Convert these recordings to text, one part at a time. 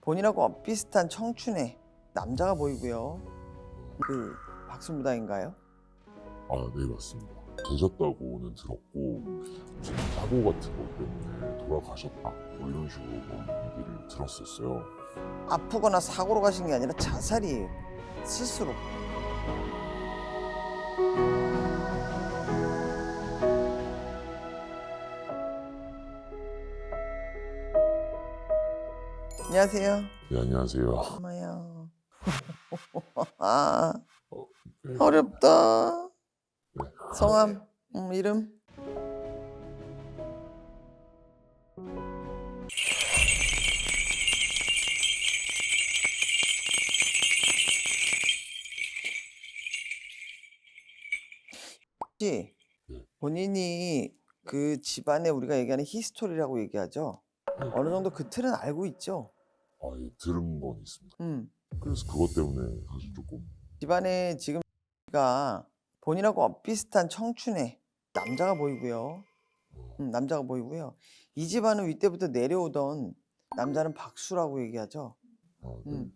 본인하고 비슷한 청춘의 남자가 보이고요. 그 박수무당인가요? 아, 네, 맞습니다. 되셨다고는 들었고 무슨 사고 같은 것 때문에 돌아가셨다 뭐 이런 식으로 얘기를 들었었어요. 아프거나 사고로 가신 게 아니라 자살이에요. 스스로. 안녕하세요. 네, 안녕하세요. 엄마야. 아, 네, 어렵다. 네. 성함, 이름? 혹시 네. 본인이 그 집안에 우리가 얘기하는 히스토리라고 얘기하죠. 네. 어느 정도 그 틀은 알고 있죠. 아, 예, 들은 건 있습니다. 음, 그래서 그것 때문에 사실 조금 집안에 지금 가 본인하고 비슷한 청춘의 남자가 보이고요. 남자가 보이고요. 이 집안은 윗때부터 내려오던 남자는 박수라고 얘기하죠. 아, 네.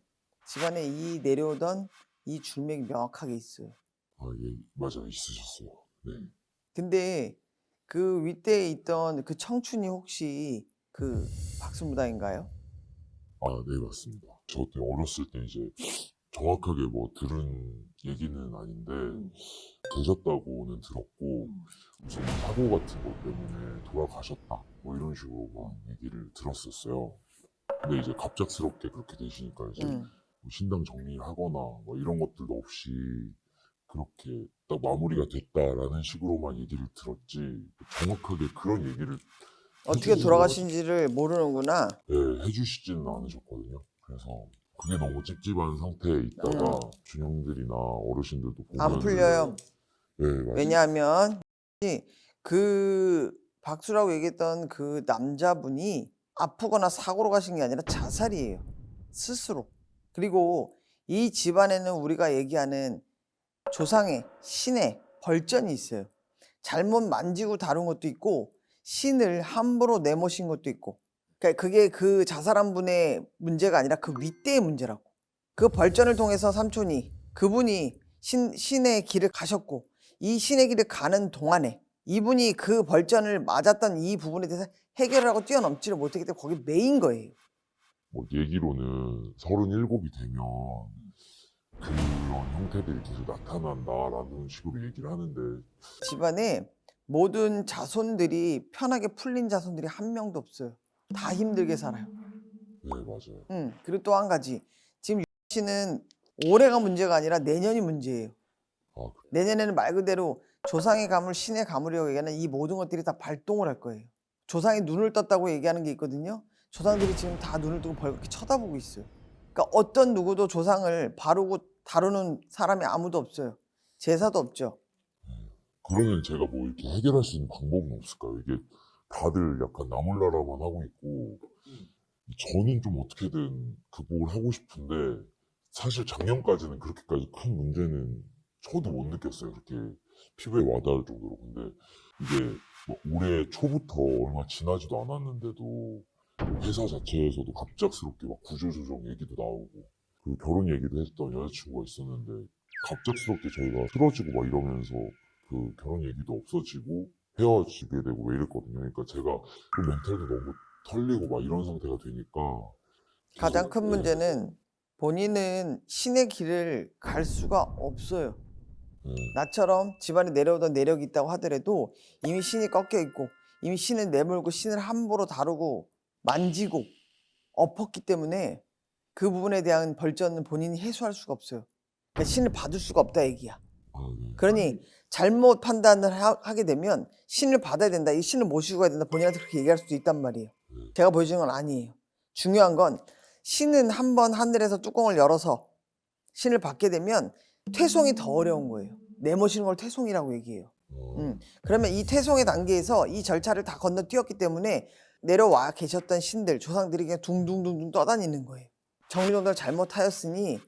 집안에 이 내려오던 이 줄맥이 명확하게 있어요. 아, 예, 맞아, 있으셨어요. 네. 근데 그 윗대에 있던 그 청춘이 혹시 그 박수무당인가요? 아, 네, 맞습니다. 저 때 어렸을 때 이제 정확하게 뭐 들은 얘기는 아닌데 되셨다고는 들었고 무슨 사고 같은 것 때문에 돌아가셨다 뭐 이런 식으로 얘기를 들었었어요. 근데 이제 갑작스럽게 그렇게 되시니까 이제 음. 뭐 신당 정리를 하거나 뭐 이런 것들도 없이 그렇게 딱 마무리가 됐다라는 식으로만 얘기를 들었지 정확하게 그런 얘기를 어떻게 돌아가신지를 모르는구나. 네, 해주시지는 않으셨거든요. 그래서 그게 너무 찝찝한 상태에 있다가 준영들이나 어르신들도 안 보면 풀려요. 네, 맞아요. 왜냐하면 그 박수라고 얘기했던 그 남자분이 아프거나 사고로 가신 게 아니라 자살이에요. 스스로. 그리고 이 집안에는 우리가 얘기하는 조상의 신의 벌전이 있어요. 잘못 만지고 다룬 것도 있고 신을 함부로 내모신 것도 있고. 그러니까 그게 그 자살한 분의 문제가 아니라 그 윗대의 문제라고. 그 벌전을 통해서 삼촌이 그분이 신의 길을 가셨고 이 신의 길을 가는 동안에 이분이 그 벌전을 맞았던 이 부분에 대해서 해결을 하고 뛰어넘지를 못했기 때문에 거기 매인 거예요. 뭐 얘기로는 37이 되면 그런 형태들이 계속 나타난다라는 식으로 얘기를 하는데 집안에 모든 자손들이 편하게 풀린 자손들이 한 명도 없어요. 다 힘들게 살아요. 네, 맞아요. 그리고 또 한 가지. 지금 씨는 올해가 문제가 아니라 내년이 문제예요. 아, 내년에는 말 그대로 조상의 가물, 신의 가물이라고 얘기하는 이 모든 것들이 다 발동을 할 거예요. 조상이 눈을 떴다고 얘기하는 게 있거든요. 조상들이 지금 다 눈을 뜨고 벌겋게 쳐다보고 있어요. 그러니까 어떤 누구도 조상을 바르고 다루는 사람이 아무도 없어요. 제사도 없죠. 그러면 제가 뭐 이렇게 해결할 수 있는 방법은 없을까요? 이게 다들 약간 나몰라라만 하고 있고 저는 좀 어떻게든 극복을 하고 싶은데 사실 작년까지는 그렇게까지 큰 문제는 저도 못 느꼈어요. 그렇게 피부에 와닿을 정도로. 근데 이게 뭐 올해 초부터 얼마 지나지도 않았는데도 회사 자체에서도 갑작스럽게 막 구조조정 얘기도 나오고 그리고 결혼 얘기도 했던 여자친구가 있었는데 갑작스럽게 저희가 틀어지고 막 이러면서 그 결혼 얘기도 없어지고 헤어지게 되고 왜 이랬거든요. 그러니까 제가 그 멘탈도 너무 털리고 막 이런 상태가 되니까 가장 큰 네. 문제는 본인은 신의 길을 갈 수가 없어요. 네. 나처럼 집안에 내려오던 내력이 있다고 하더라도 이미 신이 꺾여 있고 이미 신을 내몰고 신을 함부로 다루고 만지고 엎었기 때문에 그 부분에 대한 벌전은 본인이 해소할 수가 없어요. 그러니까 신을 받을 수가 없다 얘기야. 아, 네. 그러니 잘못 판단을 하게 되면 신을 받아야 된다. 이 신을 모시고 가야 된다. 본인한테 그렇게 얘기할 수도 있단 말이에요. 제가 보여주는 건 아니에요. 중요한 건 신은 한번 하늘에서 뚜껑을 열어서 신을 받게 되면 퇴송이 더 어려운 거예요. 내모시는 걸 퇴송이라고 얘기해요. 그러면 이 퇴송의 단계에서 이 절차를 다 건너뛰었기 때문에 내려와 계셨던 신들, 조상들이 그냥 둥둥둥둥 떠다니는 거예요. 정리정돈을 잘못하였으니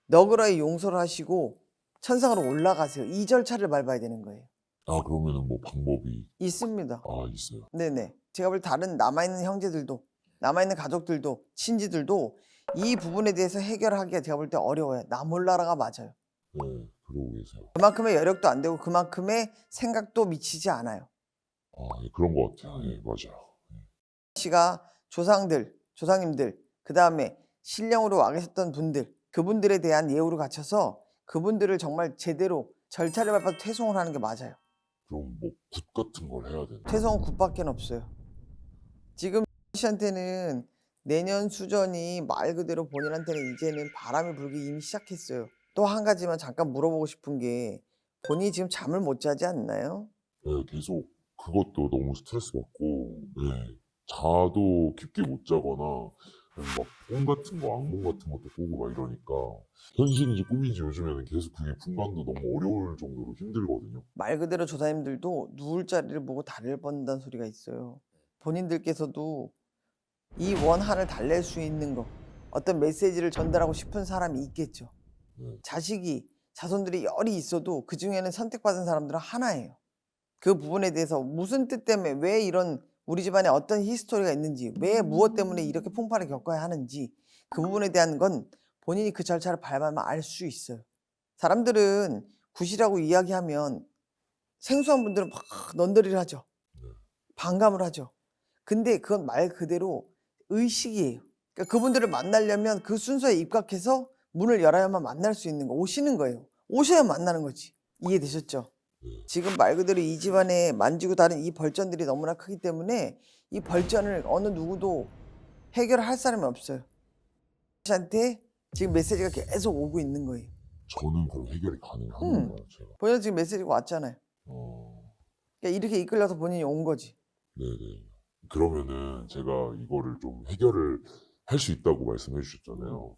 너그러이 용서를 하시고 천상으로 올라가세요. 이 절차를 밟아야 되는 거예요. 아, 그러면은 뭐 방법이 있습니다. 있어요. 네네. 제가 볼 다른 남아있는 형제들도 남아있는 가족들도 친지들도 이 부분에 대해서 해결하기가 제가 볼 때 어려워요. 나 몰라라가 맞아요. 네, 그러고 계세요. 그만큼의 여력도 안 되고 그만큼의 생각도 미치지 않아요. 예, 그런 것 같아요. 예, 맞아요. 씨가 조상님들, 그 다음에 신령으로 와 계셨던 분들, 그분들에 대한 예우를 갖춰서 그분들을 정말 제대로 절차를 밟아서 퇴송을 하는 게 맞아요. 그럼 뭐 굿 같은 걸 해야 되나? 퇴송은 굿밖에 없어요. 지금 씨한테는 내년 수전이 말 그대로 본인한테는 이제는 바람이 불기 이미 시작했어요. 또 한 가지만 잠깐 물어보고 싶은 게 본인이 지금 잠을 못 자지 않나요? 네, 계속 그것도 너무 스트레스 받고, 네, 자도 깊게 못 자거나, 막 꿈 같은 거, 악몽 같은 것도 꾸고 막 이러니까, 현실인지 꿈인지 요즘에는 계속 그게 분간도 너무 어려울 정도로 힘들거든요. 말 그대로 조사님들도 누울 자리를 보고 다리를 뻗는다는 소리가 있어요. 본인들께서도 이 원한을 달랠 수 있는 거, 어떤 메시지를 전달하고 싶은 사람이 있겠죠. 네, 자식이, 자손들이 열이 있어도 그 중에는 선택받은 사람들은 하나예요. 그 부분에 대해서 무슨 뜻 때문에 왜 이런 우리 집안에 어떤 히스토리가 있는지, 왜 무엇 때문에 이렇게 풍파를 겪어야 하는지 그 부분에 대한 건 본인이 그 절차를 밟으면 알 수 있어요. 사람들은 굿이라고 이야기하면 생소한 분들은 막 넌더리를 하죠. 반감을 하죠. 근데 그건 말 그대로 의식이에요. 그러니까 그분들을 만나려면 그 순서에 입각해서 문을 열어야만 만날 수 있는 거, 오시는 거예요. 오셔야 만나는 거지. 이해되셨죠? 지금 말 그대로 이 집안에 만지고 다른 이 벌전들이 너무나 크기 때문에 이 벌전을 어느 누구도 해결할 사람이 없어요. 씨한테 지금 메시지가 계속 오고 있는 거예요. 저는 그럼 해결이 가능한 건가요, 제가? 본인 지금 메시지가 왔잖아요. 그러니까 이렇게 이끌려서 본인이 온 거지. 네네. 그러면은 제가 이거를 좀 해결을 할 수 있다고 말씀해 주셨잖아요.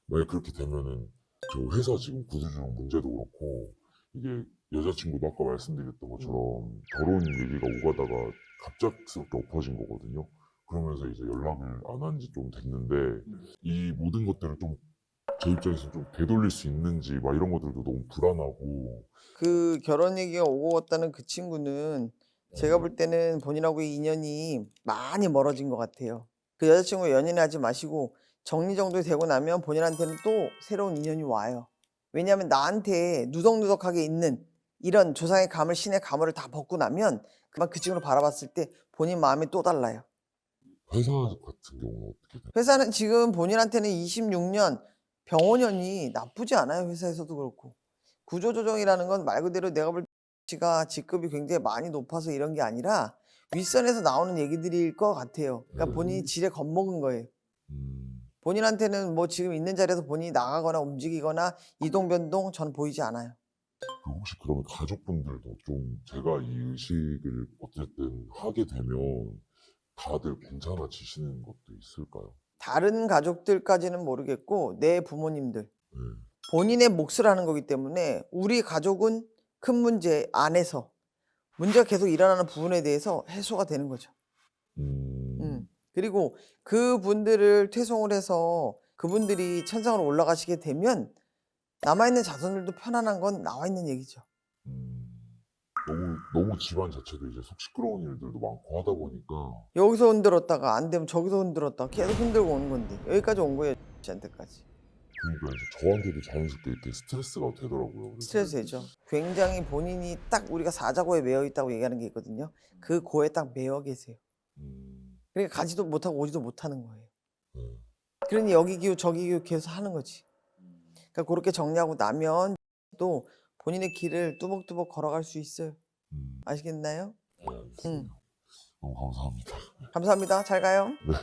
만약 그렇게 되면은 저 회사 지금 구조조정 문제도 그렇고 이게 여자친구도 아까 말씀드렸던 것처럼 결혼 얘기가 오가다가 갑작스럽게 엎어진 거거든요. 그러면서 이제 연락을 안 한 지 좀 됐는데 이 모든 것들을 좀 제 입장에서 좀 되돌릴 수 있는지 막 이런 것들도 너무 불안하고. 그 결혼 얘기가 오고 갔다는 그 친구는 제가 볼 때는 본인하고의 인연이 많이 멀어진 것 같아요. 그 여자친구 연연하지 마시고 정리정돈이 되고 나면 본인한테는 또 새로운 인연이 와요. 왜냐하면 나한테 누덕누덕하게 있는 이런 조상의 감을, 신의 가물을 다 벗고 나면 그만 그 친구를 바라봤을 때 본인 마음이 또 달라요. 회사 같은 경우는 어떻게 돼요? 회사는 지금 본인한테는 26년 병원년이 나쁘지 않아요. 회사에서도 그렇고. 구조조정이라는 건 말 그대로 내가 볼 때 씨가 직급이 굉장히 많이 높아서 이런 게 아니라 윗선에서 나오는 얘기들일 것 같아요. 그러니까 본인이 지레 겁먹은 거예요. 본인한테는 뭐 지금 있는 자리에서 본인이 나가거나 움직이거나 이동 변동 전 보이지 않아요. 혹시 그러면 가족분들도 좀 제가 이 의식을 어쨌든 하게 되면 다들 괜찮아지시는 것도 있을까요? 다른 가족들까지는 모르겠고 내 부모님들 네. 본인의 몫을 하는 거기 때문에 우리 가족은 큰 문제 안에서 문제가 계속 일어나는 부분에 대해서 해소가 되는 거죠. 그리고 그분들을 퇴송을 해서 그분들이 천상으로 올라가시게 되면 남아있는 자손들도 편안한 건 나와 있는 얘기죠. 너무 집안 자체도 이제 속 시끄러운 일들도 많고 하다 보니까. 여기서 흔들었다가 안 되면 저기서 흔들었다가 계속 흔들고 오는 건데 여기까지 온 거예요. 씨한테까지. 그러니까 이제 저한테도 자연스럽게 이렇게 스트레스가 되더라고요. 그래서 스트레스 되죠. 굉장히 본인이 딱 우리가 사자고에 매여 있다고 얘기하는 게 있거든요. 그 고에 딱 매여 계세요. 그러니까 가지도 못하고 오지도 못하는 거예요. 네. 그러니 여기 기우 저기 기우 계속 하는 거지. 그러니까 그렇게 정리하고 나면 또 본인의 길을 뚜벅뚜벅 걸어갈 수 있어요. 아시겠나요? 네, 알겠습니다. 너무 감사합니다. 감사합니다. 잘 가요. 네.